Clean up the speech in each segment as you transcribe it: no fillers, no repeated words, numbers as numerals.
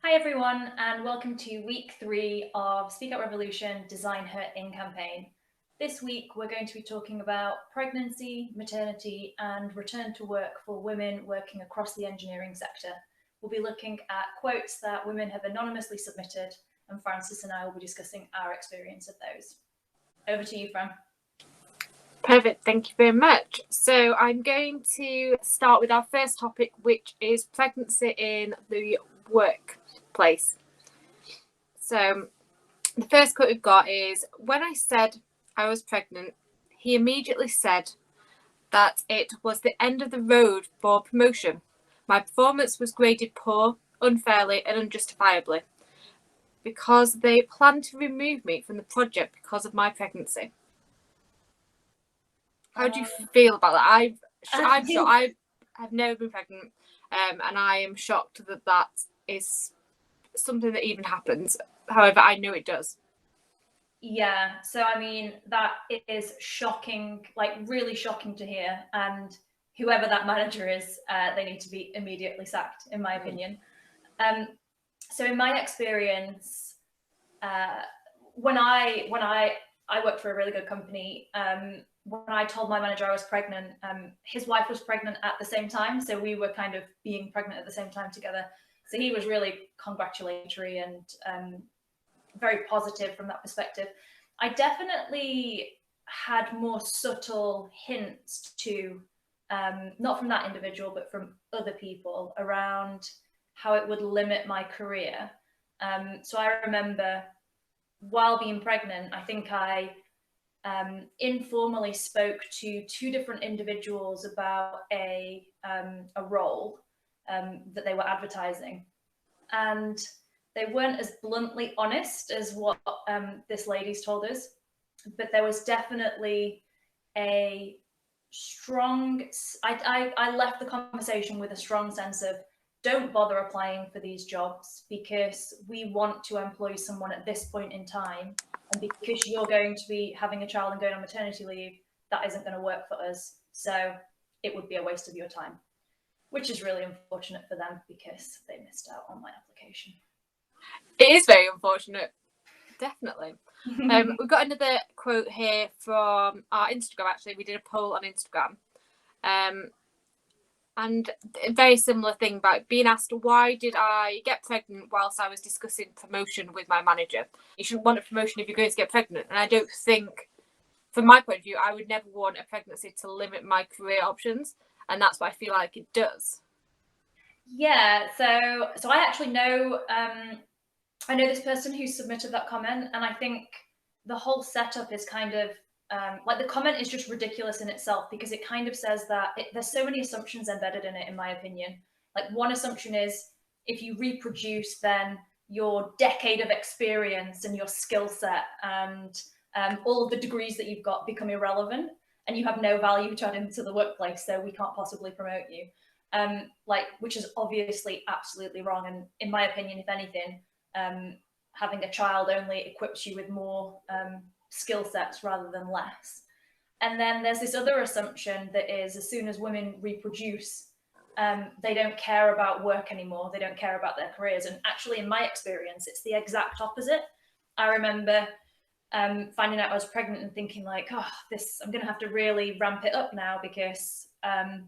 Hi everyone, and welcome to week 3 of Speak Out Revolution Design Her In campaign. This week we're going to be talking about pregnancy, maternity, and return to work for women working across the engineering sector. We'll be looking at quotes that women have anonymously submitted, and Frances and I will be discussing our experience of those. Over to you, Fran. Perfect, thank you very much. So I'm going to start with our first topic, which is pregnancy in the workplace. So the first quote we've got is, when I said I was pregnant, he immediately said that it was the end of the road for promotion. My performance was graded poor, unfairly and unjustifiably, because they planned to remove me from the project because of my pregnancy. How do you feel about that? I'm shocked. I've never been pregnant, and I am shocked that that is something that even happens. However, I know it does. Yeah, so I mean, that is shocking, like really shocking to hear. And whoever that manager is, they need to be immediately sacked, in my opinion. So in my experience, when I worked for a really good company, when I told my manager I was pregnant, his wife was pregnant at the same time. So we were kind of being pregnant at the same time together. So he was really congratulatory and very positive from that perspective. I definitely had more subtle hints to, not from that individual, but from other people around how it would limit my career. So I remember while being pregnant, I think I informally spoke to 2 different individuals about a role that they were advertising. And they weren't as bluntly honest as what this lady's told us, but there was definitely a strong, I left the conversation with a strong sense of, don't bother applying for these jobs because we want to employ someone at this point in time. And because you're going to be having a child and going on maternity leave, that isn't going to work for us. So it would be a waste of your time, which is really unfortunate for them because they missed out on my application. It is very unfortunate, definitely. We've got another quote here from our Instagram. Actually, we did a poll on Instagram, and a very similar thing about being asked, why did I get pregnant whilst I was discussing promotion with my manager? You shouldn't want a promotion if you're going to get pregnant. And I don't think, from my point of view, I would never want a pregnancy to limit my career options, and that's what I feel like it does. Yeah, so I actually know, I know this person who submitted that comment, and I think the whole setup is kind of like the comment is just ridiculous in itself because it kind of says that there's so many assumptions embedded in it, in my opinion. Like one assumption is if you reproduce, then your decade of experience and your skill set and all of the degrees that you've got become irrelevant and you have no value to add into the workplace, so we can't possibly promote you. Which is obviously absolutely wrong. And in my opinion, if anything, having a child only equips you with more skill sets rather than less. And then there's this other assumption that is, as soon as women reproduce, they don't care about work anymore. They don't care about their careers. And actually, in my experience, it's the exact opposite. I remember finding out I was pregnant and thinking like, oh, I'm going to have to really ramp it up now because I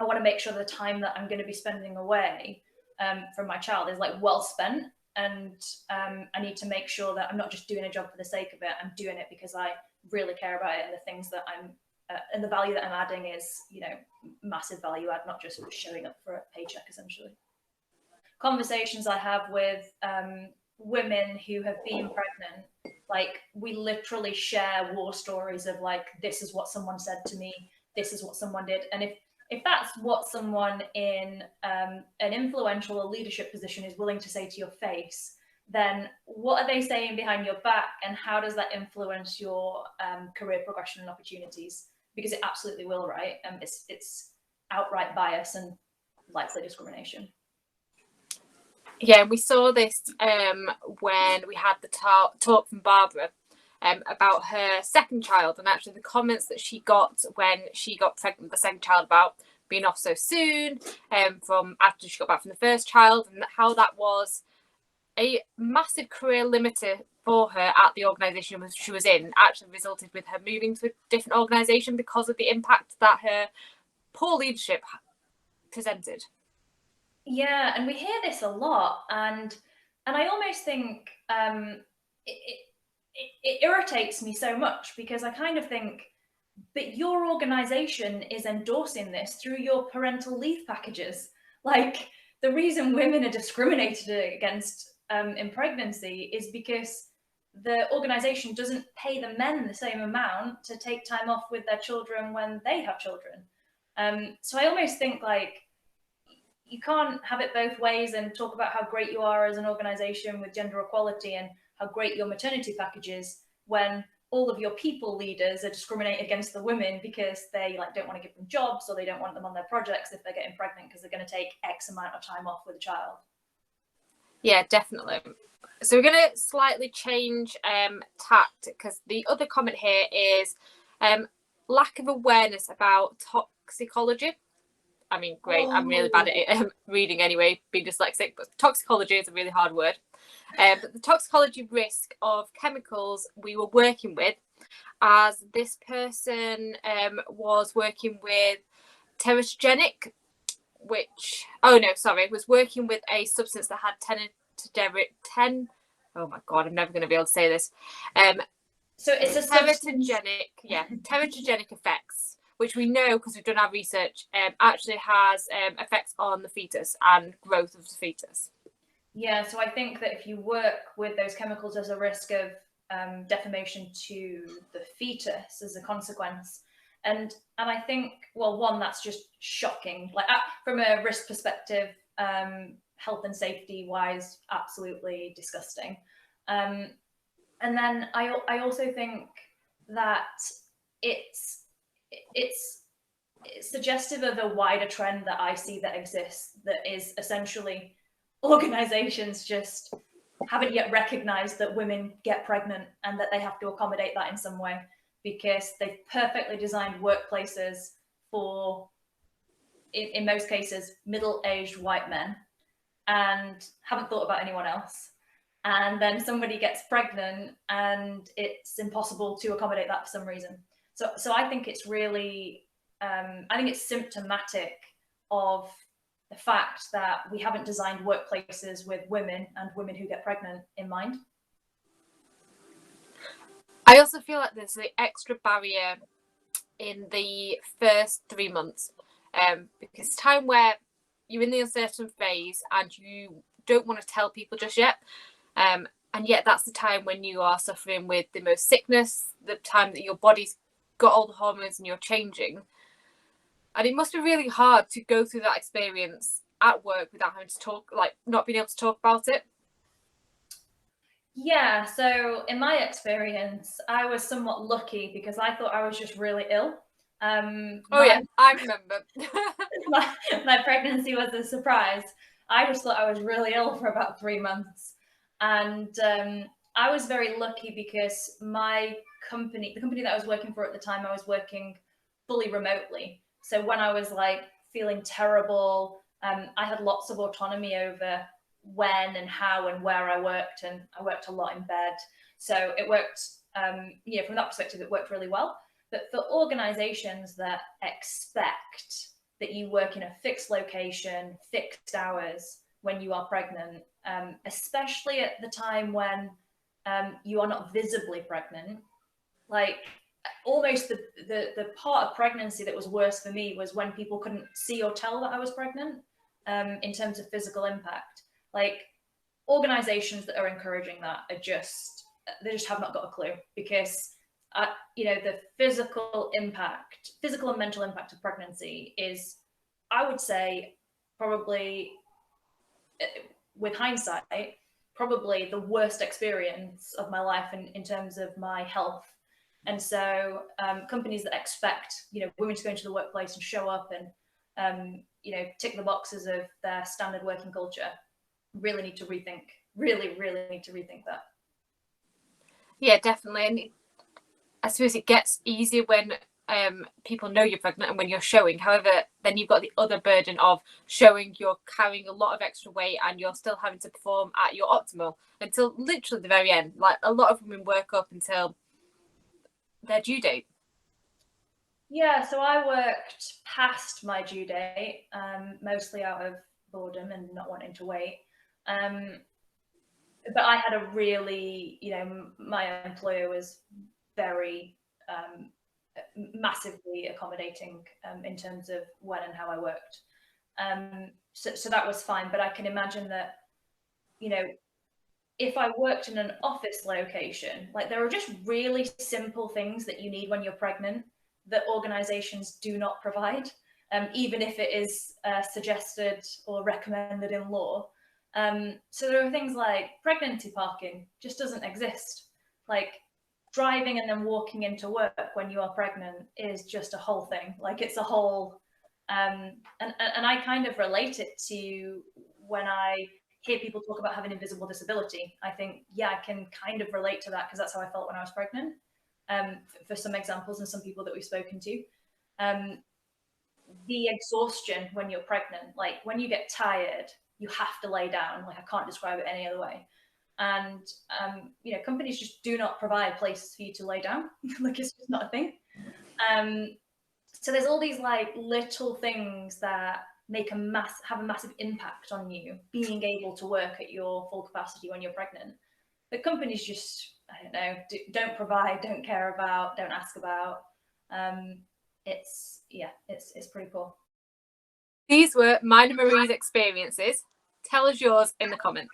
want to make sure the time that I'm going to be spending away from my child is like well spent. And I need to make sure that I'm not just doing a job for the sake of it. I'm doing it because I really care about it, and the things that and the value that I'm adding is, massive value add, not just showing up for a paycheck, essentially. Conversations I have with women who have been pregnant, like we literally share war stories of like, this is what someone said to me, this is what someone did. And if that's what someone in an influential or leadership position is willing to say to your face, then what are they saying behind your back, and how does that influence your career progression and opportunities? Because it absolutely will, right? It's outright bias and likely discrimination. Yeah, we saw this when we had the talk from Barbara about her second child, and actually the comments that she got when she got pregnant with the second child about being off so soon from after she got back from the first child, and how that was a massive career limiter for her at the organisation she was in actually resulted with her moving to a different organisation because of the impact that her poor leadership presented. Yeah, and we hear this a lot, and I almost think it irritates me so much, because I kind of think, but your organization is endorsing this through your parental leave packages. Like, the reason women are discriminated against in pregnancy is because the organization doesn't pay the men the same amount to take time off with their children when they have children. So I almost think, like, you can't have it both ways and talk about how great you are as an organization with gender equality and how great your maternity package is, when all of your people leaders are discriminating against the women because they like don't want to give them jobs, or they don't want them on their projects if they're getting pregnant because they're going to take X amount of time off with a child. Yeah, definitely. So we're going to slightly change tact, because the other comment here is lack of awareness about toxicology. I mean, great. I'm really bad at reading anyway, being dyslexic, but toxicology is a really hard word. But the toxicology risk of chemicals we were working with, as this person was working with teratogenic, was working with a substance that had oh my God, I'm never going to be able to say this. So it's a teratogenic effects, which we know because we've done our research, actually has effects on the fetus and growth of the fetus. Yeah, so I think that if you work with those chemicals, there's a risk of deformation to the fetus as a consequence. And I think, well, one, that's just shocking. Like, from a risk perspective, health and safety wise, absolutely disgusting. And then I also think that it's suggestive of a wider trend that I see that exists, that is essentially organizations just haven't yet recognized that women get pregnant and that they have to accommodate that in some way, because they've perfectly designed workplaces for, in most cases, middle-aged white men, and haven't thought about anyone else. And then somebody gets pregnant and it's impossible to accommodate that for some reason. So I think it's really, I think it's symptomatic of the fact that we haven't designed workplaces with women and women who get pregnant in mind. I also feel like there's the extra barrier in the first 3 months, because it's time where you're in the uncertain phase and you don't want to tell people just yet. And yet that's the time when you are suffering with the most sickness, the time that your body's got all the hormones and you're changing. And it must be really hard to go through that experience at work without having to talk, like not being able to talk about it. Yeah, so in my experience, I was somewhat lucky because I thought I was just really ill. Yeah, I remember. my pregnancy was a surprise. I just thought I was really ill for about 3 months. And I was very lucky because my company, the company that I was working for at the time, I was working fully remotely. So when I was like feeling terrible, I had lots of autonomy over when and how and where I worked, and I worked a lot in bed. So it worked, from that perspective, it worked really well. But for organizations that expect that you work in a fixed location, fixed hours when you are pregnant, especially at the time when you are not visibly pregnant, like almost the part of pregnancy that was worse for me was when people couldn't see or tell that I was pregnant, in terms of physical impact. Like, organizations that are encouraging that they just have not got a clue, because the physical and mental impact of pregnancy is, I would say, probably, with hindsight, probably the worst experience of my life in terms of my health. And so companies that expect women to go into the workplace and show up and tick the boxes of their standard working culture really need to rethink that. Yeah, definitely. And I suppose it gets easier when people know you're pregnant and when you're showing. However, then you've got the other burden of showing you're carrying a lot of extra weight and you're still having to perform at your optimal until literally the very end. Like, a lot of women work up until their due date. Yeah, so I worked past my due date, mostly out of boredom and not wanting to wait. But I had a really, my employer was very massively accommodating in terms of when and how I worked. So that was fine. But I can imagine that, if I worked in an office location, like, there are just really simple things that you need when you're pregnant that organizations do not provide, even if it is suggested or recommended in law. So there are things like pregnancy parking just doesn't exist. Like, driving and then walking into work when you are pregnant is just a whole thing. Like, it's a whole, and I kind of relate it to when I hear people talk about having invisible disability. I think, yeah, I can kind of relate to that because that's how I felt when I was pregnant. For some examples and some people that we've spoken to, the exhaustion when you're pregnant, like when you get tired, you have to lay down. Like, I can't describe it any other way. And companies just do not provide places for you to lay down. Like, it's just not a thing. So there's all these like little things that have a massive impact on you being able to work at your full capacity when you're pregnant. But companies just, I don't know, don't provide, don't care about, don't ask about. It's pretty poor. These were mine and Marie's experiences. Tell us yours in the comments.